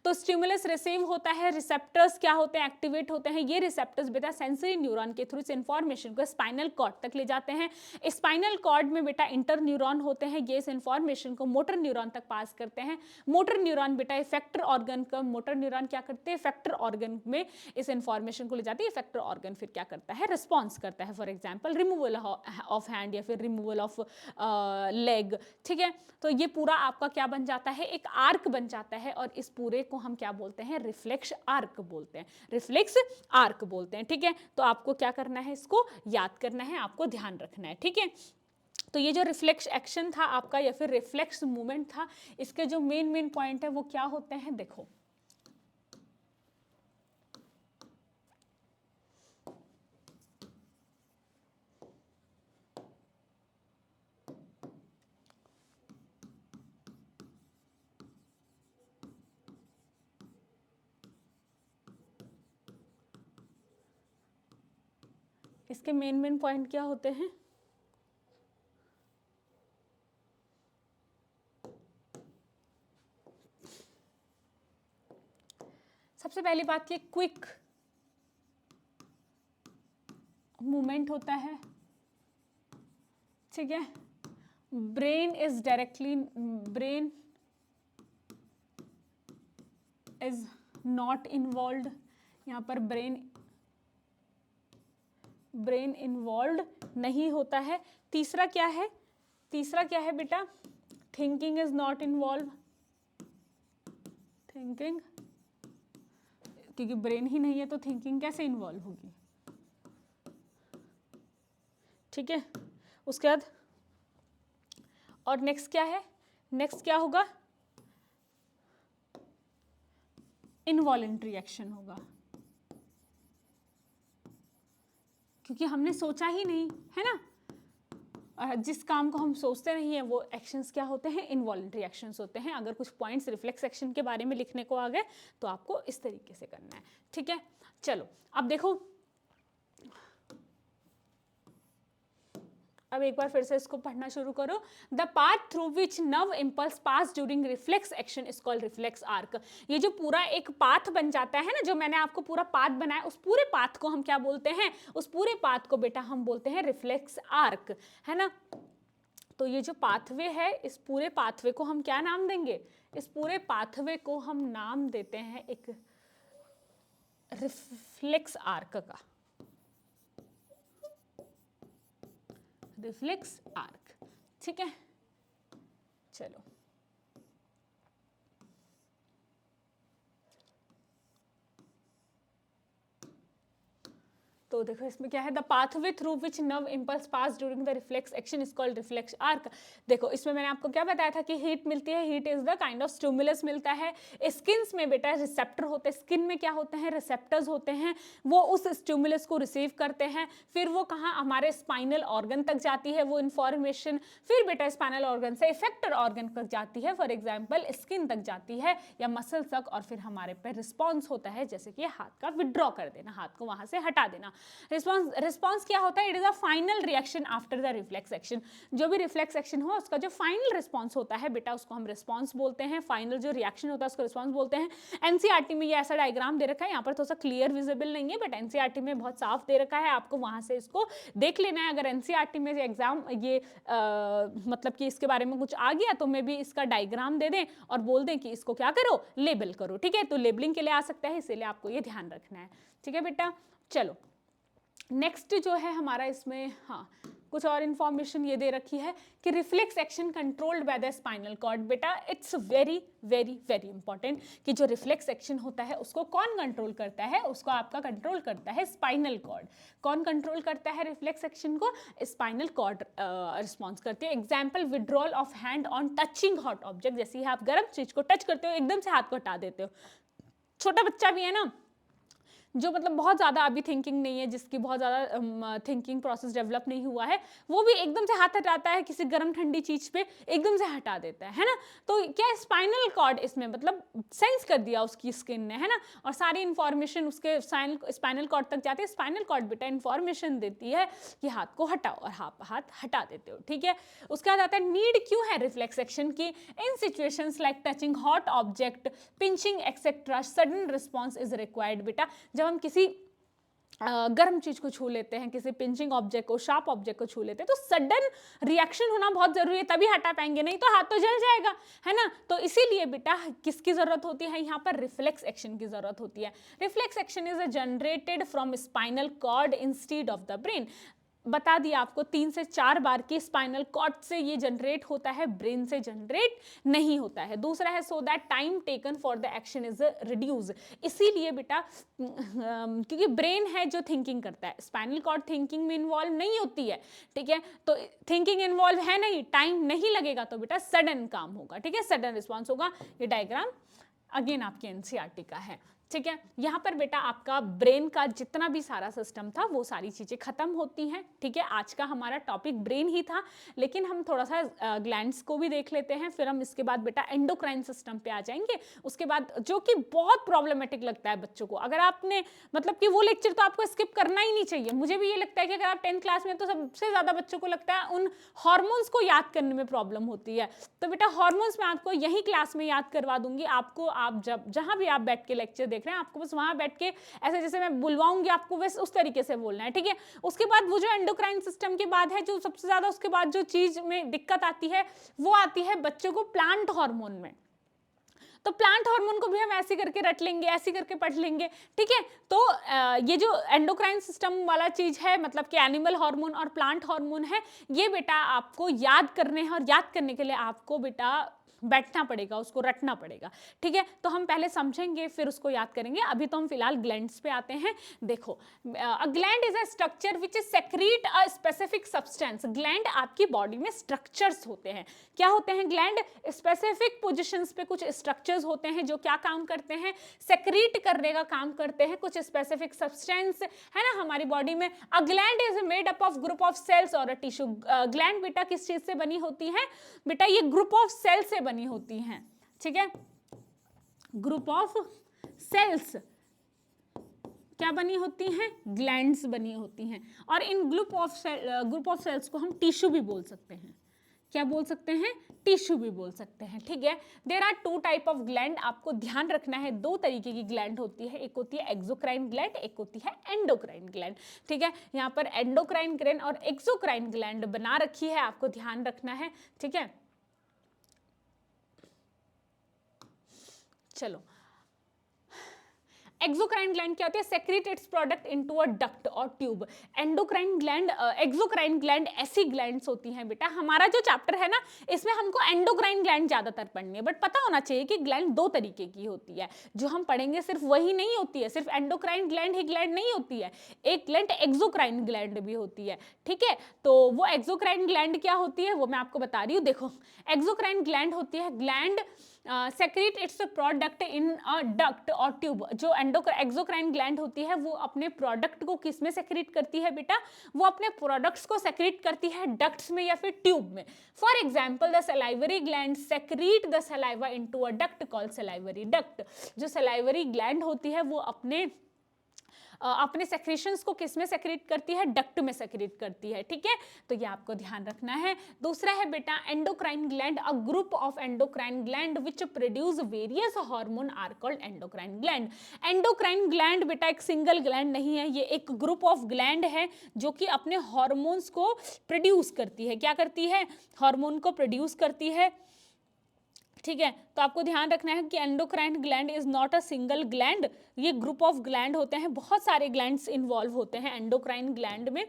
Speaker 1: तो स्टिमुलस रिसीव होता है, रिसेप्टर्स क्या होते हैं? एक्टिवेट होते हैं। ये रिसेप्टर्स बेटा सेंसरी न्यूरॉन के थ्रू इस इंफॉर्मेशन को स्पाइनल कॉर्ड तक ले जाते हैं। स्पाइनल कॉर्ड में बेटा इंटर न्यूरॉन होते हैं, ये इस इंफॉर्मेशन को मोटर न्यूरॉन तक पास करते हैं। मोटर न्यूरॉन बेटा इफेक्टर ऑर्गन का, मोटर न्यूरॉन क्या करते हैं? इफेक्टर ऑर्गन में इस इंफॉर्मेशन को ले जाती है। इफेक्टर ऑर्गन फिर क्या करता है? रिस्पॉन्स करता है। For example removal of hand या फिर रिमूवल ऑफ लेग, ठीक है। तो ये पूरा आपका क्या बन जाता है? एक आर्क बन जाता है, और इस पूरे को हम क्या बोलते हैं? रिफ्लेक्स आर्क बोलते हैं, रिफ्लेक्स आर्क बोलते हैं, ठीक है। तो आपको क्या करना है? इसको याद करना है, आपको ध्यान रखना है, ठीक है। तो ये जो रिफ्लेक्स एक्शन था आपका या फिर रिफ्लेक्स मूवमेंट था, इसके जो मेन पॉइंट है वो क्या होते हैं? देखो, इसके मेन पॉइंट क्या होते हैं? सबसे पहली बात कि क्विक मूवमेंट होता है, ठीक है। ब्रेन इज नॉट इन्वॉल्व, यहाँ पर ब्रेन इन्वॉल्व नहीं होता है। तीसरा क्या है बेटा? Thinking is not involve, thinking, क्योंकि ब्रेन ही नहीं है तो थिंकिंग कैसे इन्वॉल्व होगी, ठीक है। उसके बाद और नेक्स्ट क्या होगा? इनवॉलेंट्री एक्शन होगा, क्योंकि हमने सोचा ही नहीं है ना। और जिस काम को हम सोचते नहीं है वो एक्शंस क्या होते हैं? इनवॉलेंट्री एक्शंस होते हैं। अगर कुछ पॉइंट्स रिफ्लेक्स एक्शन के बारे में लिखने को आ गए तो आपको इस तरीके से करना है, ठीक है। चलो अब देखो, अब एक बार फिर से इसको पढ़ना शुरू करो। The path through which nerve impulse pass during reflex action is called reflex arc. ये जो पूरा एक पाथ बन जाता है ना, जो मैंने आपको पूरा पाथ बनाया, उस पूरे पाथ को हम क्या बोलते हैं? उस पूरे पाथ को बेटा हम बोलते हैं रिफ्लेक्स आर्क, है ना। तो ये जो पाथवे है, इस पूरे पाथवे को हम क्या नाम देंगे? इस पूरे पाथवे को हम नाम देते हैं एक रिफ्लेक्स आर्क का, रिफ्लेक्स आर्क, ठीक है। चलो तो देखो इसमें क्या है? The pathway through which nerve impulse pass during the reflex action is called reflex arc. देखो इसमें मैंने आपको क्या बताया था कि हीट मिलती है, heat is the kind of stimulus मिलता है। स्किन्स में बेटा रिसेप्टर होते हैं, स्किन में क्या होते हैं? रिसेप्टर्स होते हैं, वो उस स्टिमुलस को रिसीव करते हैं, फिर वो कहाँ? हमारे स्पाइनल ऑर्गन तक जाती है वो इन्फॉर्मेशन, फिर बेटा स्पाइनल ऑर्गन से इफेक्टर ऑर्गन तक जाती है, फॉर एग्जाम्पल स्किन तक जाती है या मसल तक, और फिर हमारे पे रिस्पॉन्स होता है, जैसे कि हाथ का विड्रॉ कर देना, हाथ को वहां से हटा देना। रिस्पॉन्स क्या होता है? It is a final reaction after the reflex action. जो भी रिफ्लेक्स एक्शन हो उसका जो फाइनल रिस्पॉन्स होता है बेटा, उसको हम रिस्पॉन्स बोलते हैं। फाइनल जो रिएक्शन होता है उसको रिस्पॉन्स बोलते हैं। एनसीईआरटी में ये ऐसा डायग्राम दे रखा है, यहाँ पर थोड़ा सा क्लियर विजिबल नहीं है, बट एनसीईआरटी में बहुत साफ दे रखा है, आपको वहां से इसको देख लेना है। अगर एनसीईआरटी में एग्जाम ये मतलब कि इसके बारे में कुछ आ गया तो मैं भी इसका डायग्राम दे दें और बोल दें कि इसको क्या करो? लेबल करो, ठीक है। तो लेबलिंग के लिए आ सकता है, इसीलिए आपको ये ध्यान रखना है, ठीक है बेटा। चलो नेक्स्ट जो है हमारा इसमें, हाँ कुछ और इन्फॉर्मेशन ये दे रखी है कि reflex action controlled by the spinal cord. बेटा it's very very very important कि जो रिफ्लेक्स एक्शन होता है उसको कौन कंट्रोल करता है? उसको आपका कंट्रोल करता है स्पाइनल कॉर्ड। कौन कंट्रोल करता है रिफ्लेक्स एक्शन को? स्पाइनल कॉर्ड रिस्पॉन्स करती है। Example, withdrawal of hand on touching hot object. जैसे ही आप गर्म चीज को टच करते हो एकदम से हाथ को हटा देते हो। छोटा बच्चा भी है ना, जो मतलब बहुत ज़्यादा अभी थिंकिंग नहीं है, जिसकी बहुत ज़्यादा थिंकिंग प्रोसेस डेवलप नहीं हुआ है, वो भी एकदम से हाथ हटाता है किसी गर्म ठंडी चीज़ पे, एकदम से हटा देता है ना। तो क्या स्पाइनल कॉर्ड इसमें मतलब सेंस कर दिया उसकी स्किन ने, है ना, और सारी इंफॉर्मेशन उसके स्पाइनल कॉर्ड तक जाती है। स्पाइनल कॉर्ड बेटा इंफॉर्मेशन देती है कि हाथ को हटाओ, और हाथ हटा देते हो, ठीक है। उसके बाद आता है नीड क्यों है रिफ्लेक्स एक्शन की? In situations like touching hot object, pinching etcetera, sudden response is required. बेटा जब हम किसी गर्म चीज को छू लेते हैं, किसी पिंचिंग ऑब्जेक्ट को, शार्प ऑब्जेक्ट को छू लेते हैं, तो सडन रिएक्शन होना बहुत जरूरी है, तभी हटा पाएंगे, नहीं तो हाथ तो जल जाएगा, है ना। तो इसीलिए बेटा किसकी जरूरत होती है यहाँ पर? रिफ्लेक्स एक्शन की जरूरत होती है। Reflex action is generated from spinal cord instead of the brain. बता दिया आपको 3 से 4 बार की स्पाइनल कॉर्ड से ये जनरेट होता है, ब्रेन से जनरेट नहीं होता है। दूसरा है so that time taken for the action is reduce. इसीलिए बेटा क्योंकि ब्रेन है जो थिंकिंग करता है, स्पाइनल कॉर्ड थिंकिंग में इन्वॉल्व नहीं होती है, ठीक है। तो थिंकिंग इन्वॉल्व है नहीं, टाइम नहीं लगेगा, तो बेटा सडन काम होगा, ठीक है, सडन रिस्पॉन्स होगा। ये डायग्राम अगेन आपके एनसीईआरटी का है। ठीक है, यहाँ पर बेटा आपका ब्रेन का जितना भी सारा सिस्टम था वो सारी चीजें खत्म होती हैं। ठीक है, आज का हमारा टॉपिक ब्रेन ही था, लेकिन हम थोड़ा सा ग्लैंड्स को भी देख लेते हैं, फिर हम इसके बाद बेटा एंडोक्राइन सिस्टम पे आ जाएंगे। उसके बाद जो कि बहुत प्रॉब्लमेटिक लगता है बच्चों को, अगर आपने मतलब कि वो लेक्चर तो आपको स्किप करना ही नहीं चाहिए। मुझे भी ये लगता है कि अगर आप 10th क्लास में, तो सबसे ज्यादा बच्चों को लगता है उन हॉर्मोन्स को याद करने में प्रॉब्लम होती है। तो बेटा हॉर्मोन्स मैं आपको यही क्लास में याद करवा दूंगी आपको, आप जब जहां भी आप बैठ के लेक्चर देख रहे हैं, आपको बस वहां बैठ के ऐसे जैसे मैं बुलवाऊंगी आपको बस उस तरीके से बोलना है। ठीक है, उसके बाद वो जो एंडोक्राइन सिस्टम के बाद है, जो सबसे ज्यादा उसके बाद जो चीज में दिक्कत आती है वो आती है बच्चों को प्लांट हार्मोन में। तो प्लांट हार्मोन को भी हम ऐसे करके रट लेंगे, ऐसे करके पढ़ लेंगे। ठीक है, तो ये जो एंडोक्राइन सिस्टम वाला चीज है, मतलब कि एनिमल हार्मोन और प्लांट हार्मोन है, ये बेटा आपको याद करने हैं, और याद करने के लिए आपको बेटा बैठना पड़ेगा, उसको रटना पड़ेगा। ठीक है, तो हम पहले समझेंगे फिर उसको याद करेंगे। अभी तो हम फिलहाल ग्लैंड्स पे आते हैं। देखो, अ gland is a structure which is secrete a specific substance. Gland आपकी बॉडी में स्ट्रक्चर्स होते हैं। क्या होते हैं ग्लैंड? स्पेसिफिक पोजिशंस पे कुछ स्ट्रक्चर्स होते हैं जो क्या काम करते हैं, सेक्रीट करने का काम करते हैं कुछ स्पेसिफिक सब्सटेंस, है ना, हमारी बॉडी में। A gland is made up of group of cells or a tissue. Gland बेटा किस चीज से बनी होती है? बेटा ये ग्रुप ऑफ सेल से बनी होती हैं। ठीक है, ग्रुप ऑफ सेल्स क्या बनी होती हैं? ग्लैंड्स बनी होती हैं। और इन ग्रुप ऑफ सेल्स को हम टिश्यू भी बोल सकते हैं। क्या बोल सकते हैं? टिश्यू भी बोल सकते हैं। ठीक है, there are 2 type of gland. आपको ध्यान रखना है, 2 तरीके की ग्लैंड होती है, एक होती है एक्सोक्राइन ग्लैंड, एक होती है एंडोक्राइन ग्लैंड। ठीक है, यहाँ पर एंडोक्राइन ग्लैंड और एक्सोक्राइन ग्लैंड बना रखी है, आपको ध्यान रखना है। ठीक है, चलो, एक्सोक्राइन ग्लैंड क्या होती है? Secrete its product into a duct और tube. Endocrine gland, exocrine gland ऐसी ग्लैंड्स होती हैं बेटा, हमारा जो चैप्टर है ना इसमें हमको एंडोक्राइन ग्लैंड ज्यादातर पढ़नी है, बट पता होना चाहिए कि ग्लैंड 2 तरीके की होती है। जो हम पढ़ेंगे सिर्फ वही नहीं होती है, सिर्फ एंडोक्राइन ग्लैंड ही ग्लैंड नहीं होती है, एक ग्लैंड एक्सोक्राइन ग्लैंड भी होती है। ठीक है, तो वो एक्सोक्राइन ग्लैंड क्या होती है वो मैं आपको बता रही हूँ। देखो, एक्सोक्राइन ग्लैंड होती है, gland secrete its product in a duct और ट्यूब। जो एक्सोक्राइन ग्लैंड होती है वो अपने प्रोडक्ट को किस में सेक्रेट करती है बेटा? वो अपने प्रोडक्ट्स को सेक्रेट करती है डक्ट्स में या फिर ट्यूब में। For example, the salivary gland secrete the saliva into a duct called salivary duct. जो सलाइवरी ग्लैंड होती है वो अपने सेक्रेशंस को किस में सेक्रेट करती है? डक्ट में सेक्रेट करती है। ठीक है, तो ये आपको ध्यान रखना है। दूसरा है बेटा endocrine gland. A group of endocrine gland which produce various hormone are called endocrine gland. Endocrine gland बेटा एक सिंगल ग्लैंड नहीं है, ये एक ग्रुप ऑफ ग्लैंड है जो कि अपने हार्मोन्स को प्रोड्यूस करती है। क्या करती है? हार्मोन को प्रोड्यूस करती है। ठीक है, तो आपको ध्यान रखना है कि endocrine gland is not a single gland, ये ग्रुप ऑफ ग्लैंड होते हैं, बहुत सारे ग्लैंड्स इन्वॉल्व होते हैं एंडोक्राइन ग्लैंड में।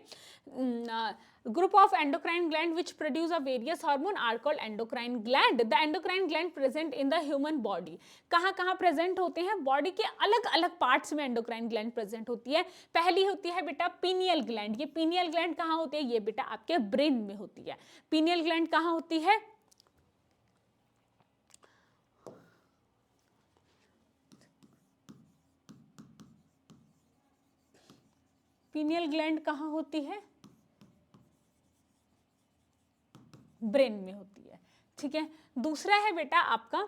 Speaker 1: Group of endocrine gland which produce a various hormone are called endocrine gland. The endocrine gland present in the human body. कहाँ कहाँ प्रेजेंट होते हैं? बॉडी के अलग अलग पार्ट्स में एंडोक्राइन ग्लैंड प्रेजेंट होती है। पहली होती है बेटा पीनियल ग्लैंड। ये पीनियल ग्लैंड कहाँ होती है? ये बेटा आपके ब्रेन में होती है। पीनियल ग्लैंड कहाँ होती है? पीनियल ग्लैंड कहाँ होती है? ब्रेन में होती है। ठीक है, दूसरा है बेटा आपका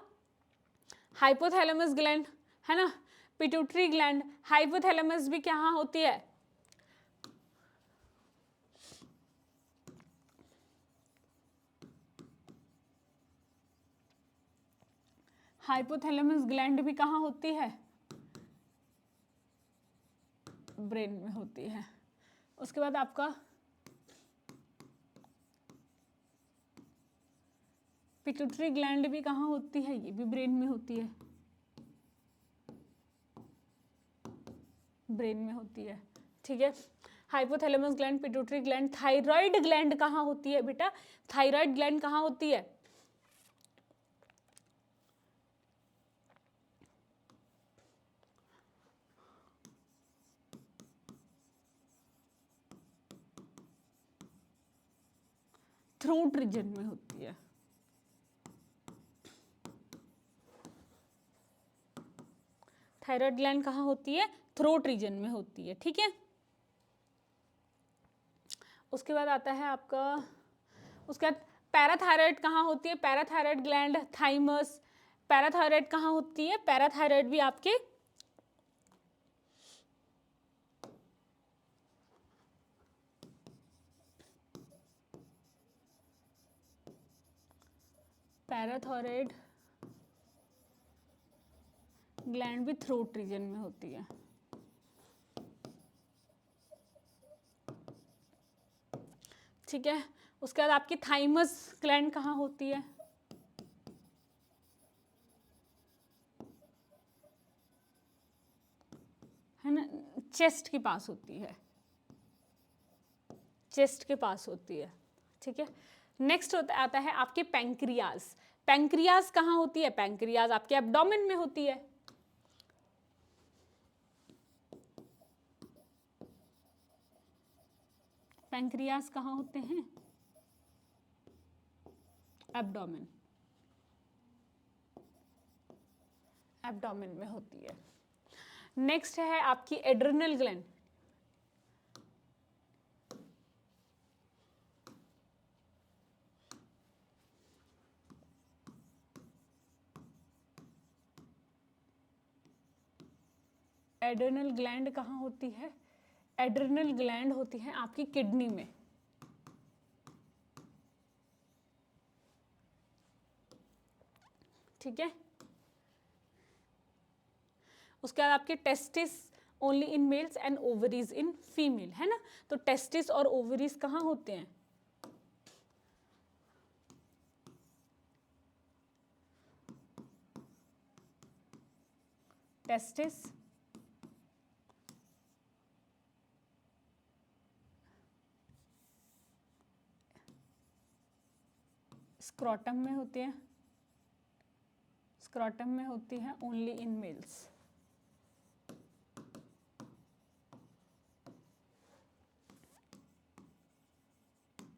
Speaker 1: हाइपोथैलेमस ग्लैंड, है ना, पिट्यूटरी ग्लैंड। हाइपोथैलेमस भी कहाँ होती है? हाइपोथैलेमस ग्लैंड भी कहाँ होती है? ब्रेन में होती है। उसके बाद आपका पिट्यूटरी ग्लैंड भी कहाँ होती है? ये भी ब्रेन में होती है, ब्रेन में होती है। ठीक है, hypothalamus gland, pituitary gland. Thyroid gland कहाँ होती है बेटा? थायराइड ग्लैंड कहाँ होती है? थ्रोट रीजन में होती है। थायराइड ग्लैंड कहाँ होती है? थ्रोट रीजन में होती है, ठीक है। उसके बाद आता है आपका, उसके बाद पैराथायराइड कहाँ होती है? Parathyroid gland thymus. पैराथायराइड कहाँ होती है? पैराथायराइड भी आपके पैराथायराइड ग्लैंड भी थ्रोट रीजन में होती है। ठीक है। उसके बाद आपकी थाइमस ग्लैंड कहाँ होती है? है ना, चेस्ट के पास होती है, चेस्ट के पास होती है, ठीक है। नेक्स्ट आता है आपके पैंक्रियाज। पैंक्रियाज कहाँ होती है? पैंक्रियाज आपके एब्डोमेन में होती है। पैंक्रियाज कहाँ होते हैं? एब्डोमेन, एब्डोमेन में होती है। नेक्स्ट है आपकी एड्रिनल ग्लैंड। एड्रिनल ग्लैंड कहाँ होती है? एड्रिनल ग्लैंड होती है आपकी किडनी में, ठीक है। उसके बाद आपके testis only in mails and ovaries in female, है ना। तो टेस्टिस और ओवरीज कहाँ होते हैं? टेस्टिस स्क्रोटम में होते हैं, स्क्रोटम में होती है only in males.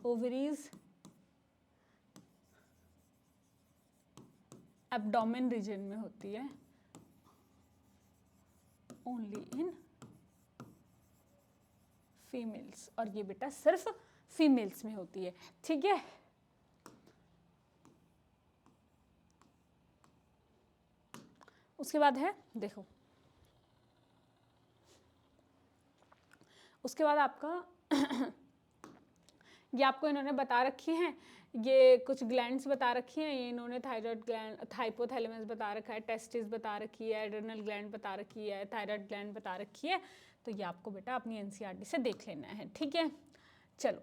Speaker 1: Ovaries abdomen region में होती है ओनली इन फीमेल्स, और ये बेटा सिर्फ फीमेल्स में होती है, ठीक है। उसके बाद है, देखो उसके बाद आपका ये आपको इन्होंने बता रखी हैं, ये कुछ ग्लैंड्स बता रखी हैं, ये इन्होंने थायराइड ग्लैंड, हाइपोथैलेमस बता रखा है, टेस्टिस बता रखी है, एड्रिनल ग्लैंड बता रखी है, थायराइड ग्लैंड बता रखी है। तो ये आपको बेटा अपनी एनसीईआरटी से देख लेना है, ठीक है। चलो,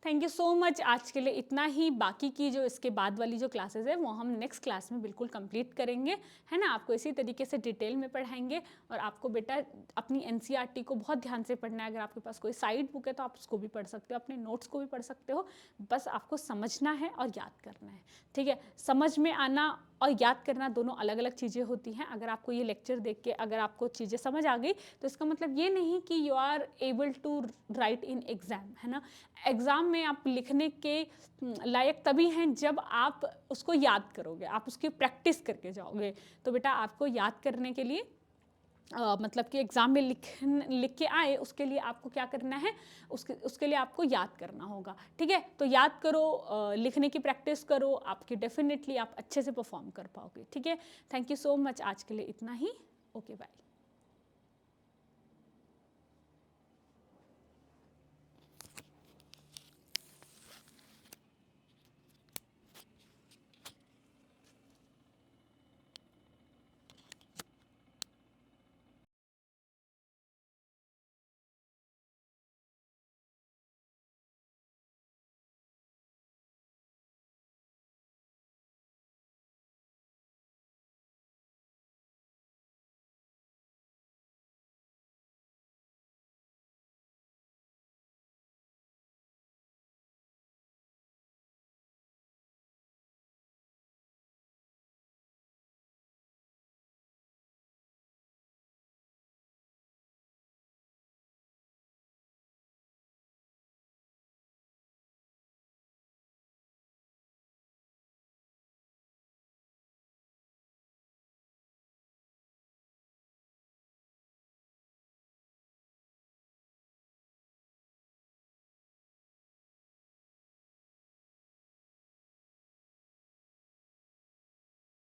Speaker 1: थैंक यू सो मच। आज के लिए इतना ही। बाकी की जो इसके बाद वाली जो क्लासेस है वो हम नेक्स्ट क्लास में बिल्कुल कंप्लीट करेंगे, है ना। आपको इसी तरीके से डिटेल में पढ़ाएंगे, और आपको बेटा अपनी एनसीईआरटी को बहुत ध्यान से पढ़ना है। अगर आपके पास कोई साइड बुक है तो आप उसको भी पढ़ सकते हो, अपने नोट्स को भी पढ़ सकते हो। बस आपको समझना है और याद करना है, ठीक है। समझ में आना और याद करना दोनों अलग अलग चीज़ें होती हैं। अगर आपको ये लेक्चर देख के अगर आपको चीज़ें समझ आ गई तो इसका मतलब ये नहीं कि you are able to write in exam, है ना। एग्ज़ाम में आप लिखने के लायक तभी हैं जब आप उसको याद करोगे, आप उसकी प्रैक्टिस करके जाओगे। तो बेटा आपको याद करने के लिए मतलब कि एग्ज़ाम में लिख के आए, उसके लिए आपको क्या करना है, उसके लिए आपको याद करना होगा, ठीक है। तो याद करो, लिखने की प्रैक्टिस करो, आपकी डेफिनेटली आप अच्छे से परफॉर्म कर पाओगे, ठीक है। Thank you so much. आज के लिए इतना ही। Okay, bye.